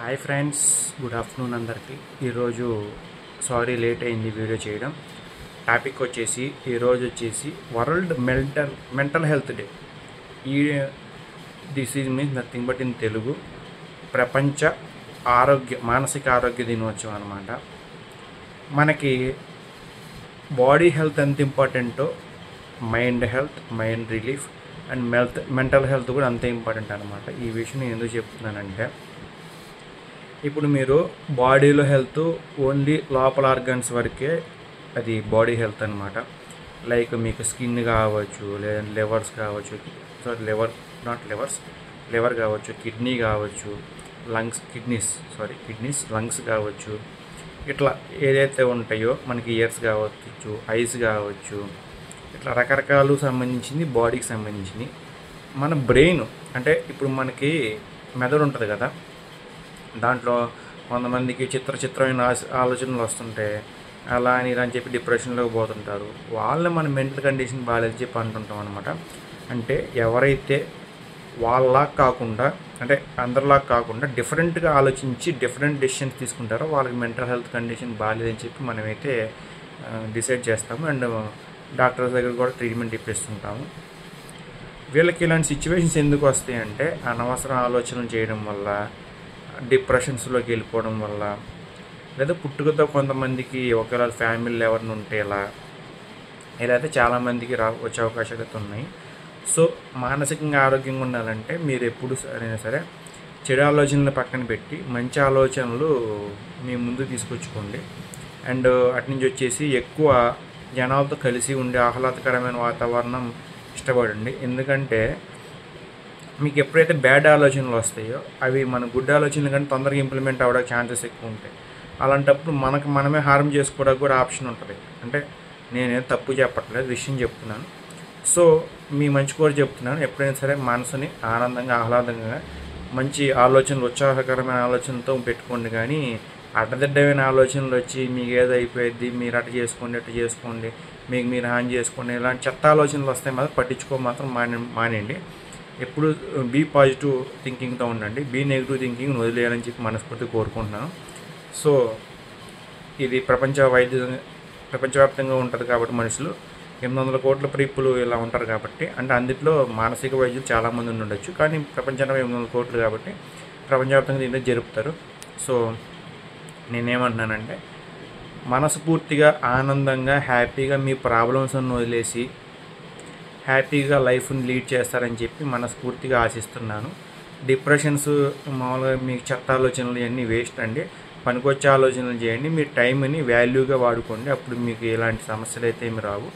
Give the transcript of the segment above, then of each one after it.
Hi friends, good afternoon అందరికీ. ఈరోజు sorry late అయింది వీడియో చేయడం. టాపిక్ వచ్చేసి ఈరోజు వచ్చేసి వరల్డ్ మెంటల్ హెల్త్ డే. ఈ this is means nothing but in Telugu ప్రపంచ మానసిక ఆరోగ్య దినోత్సవం అన్నమాట. మనకి బాడీ హెల్త్ ఎంత ఇంపార్టెంటో mind relief and mental health కూడా అంతే ఇంపార్టెంట్ అనమాట. ఈ విషయం నేను ఎందుకు చెప్తున్నానంటే, ఇప్పుడు మీరు బాడీలో హెల్త్ ఓన్లీ లోపల ఆర్గన్స్ వరకే అది బాడీ హెల్త్ అనమాట. లైక్ మీకు స్కిన్ కావచ్చు, లేదా లివర్ కావచ్చు, కిడ్నీ కావచ్చు, కిడ్నీస్ లంగ్స్ కావచ్చు. ఇట్లా ఏదైతే ఉంటాయో మనకి ఇయర్స్ కావచ్చు, ఐస్ కావచ్చు, ఇట్లా రకరకాలు సంబంధించింది బాడీకి సంబంధించింది. మన బ్రెయిన్ అంటే ఇప్పుడు మనకి మెదడు ఉంటుంది కదా, దాంట్లో కొంతమందికి చిత్రమైన ఆలోచనలు వస్తుంటాయి. అలా అని ఇలా అని చెప్పి డిప్రెషన్లోకి పోతుంటారు. వాళ్ళని మన మెంటల్ కండిషన్ బాగాలేదని చెప్పి అంటుంటాం అనమాట. అంటే ఎవరైతే వాళ్ళలా కాకుండా, అంటే అందరిలా కాకుండా డిఫరెంట్గా ఆలోచించి డిఫరెంట్ డెసిషన్స్ తీసుకుంటారో వాళ్ళకి మెంటల్ హెల్త్ కండిషన్ బాగాలేదని చెప్పి మనమైతే డిసైడ్ చేస్తాము. అండ్ డాక్టర్స్ దగ్గర కూడా ట్రీట్మెంట్ ఇప్పిస్తుంటాము. వీళ్ళకి ఇలాంటి సిచ్యువేషన్స్ ఎందుకు వస్తాయి అంటే, అనవసర ఆలోచనలు చేయడం వల్ల, డిప్రెషన్స్లోకి వెళ్ళిపోవడం వల్ల, లేదా పుట్టుకతో కొంతమందికి ఒకవేళ ఫ్యామిలీలో ఎవరిని ఉంటే ఇలా అయితే చాలామందికి వచ్చే అవకాశాలు అయితే ఉన్నాయి. సో మానసికంగా ఆరోగ్యంగా ఉండాలంటే మీరు ఎప్పుడు సరే చెడు ఆలోచనలు పక్కన పెట్టి మంచి ఆలోచనలు మీ ముందు తీసుకొచ్చుకోండి. అండ్ అటునుంచి వచ్చేసి ఎక్కువ జనాలతో కలిసి ఉండే ఆహ్లాదకరమైన వాతావరణం ఇష్టపడండి. ఎందుకంటే మీకు ఎప్పుడైతే బ్యాడ్ ఆలోచనలు వస్తాయో అవి మన గుడ్ ఆలోచనలు కంటే తొందరగా ఇంప్లిమెంట్ అవ్వడానికి ఛాన్సెస్ ఎక్కువ ఉంటాయి. అలాంటప్పుడు మనమే హార్మ్ చేసుకోవడానికి కూడా ఆప్షన్ ఉంటుంది. అంటే నేనేం తప్పు చెప్పట్లేదు, విషయం చెప్తున్నాను. సో మీ మంచి కోరి చెప్తున్నాను. ఎప్పుడైనా సరే మనసుని ఆనందంగా, ఆహ్లాదంగా, మంచి ఆలోచనలు, ఉత్సాహకరమైన ఆలోచనలతో పెట్టుకోండి. కానీ అడ్డదిడ్డమైన ఆలోచనలు వచ్చి మీకు ఏదో అయిపోయింది, మీరు అటు చేసుకోండి, మీకు మీరు హాని చేసుకోండి, ఇలాంటి చెత్త ఆలోచనలు వస్తాయి మాత్రం పట్టించుకో మానేయండి. ఎప్పుడు బీ పాజిటివ్ థింకింగ్తో ఉండండి. బీ నెగిటివ్ థింకింగ్ వదిలేయాలని చెప్పి మనస్ఫూర్తిగా కోరుకుంటున్నాను. సో ఇది ప్రపంచవ్యాప్తంగా ఉంటుంది కాబట్టి మనుషులు 800 కోట్ల పీపుల్ ఇలా ఉంటారు కాబట్టి, అంటే అందులో మానసిక వైద్యులు చాలామంది ఉండొచ్చు. కానీ ప్రపంచంలో 800 కోట్లు కాబట్టి ప్రపంచవ్యాప్తంగా దీన్ని జరుపుతారు. సో నేనేమంటున్నానంటే, మనస్ఫూర్తిగా ఆనందంగా హ్యాపీగా మీ ప్రాబ్లమ్స్ అನ್ನು వదిలేసి హ్యాపీగా లైఫ్ని లీడ్ చేస్తారని చెప్పి మనస్ఫూర్తిగా ఆశిస్తున్నాను. డిప్రెషన్స్ మామూలుగా మీకు చెత్త ఆలోచనలు ఇవన్నీ వేస్ట్ అండి. పనికొచ్చే ఆలోచనలు చేయండి. మీ టైంని వాల్యూగా వాడుకోండి. అప్పుడు మీకు ఎలాంటి సమస్యలు అయితే ఏమి రావు.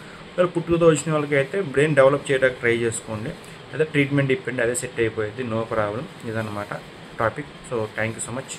పుట్టుకతో వచ్చిన వాళ్ళకి అయితే బ్రెయిన్ డెవలప్ చేయడానికి ట్రై చేసుకోండి. అదే ట్రీట్మెంట్ ఇప్పండి, అదే సెట్ అయిపోయింది, నో ప్రాబ్లం. ఇదన్నమాట topic. So thank you so much.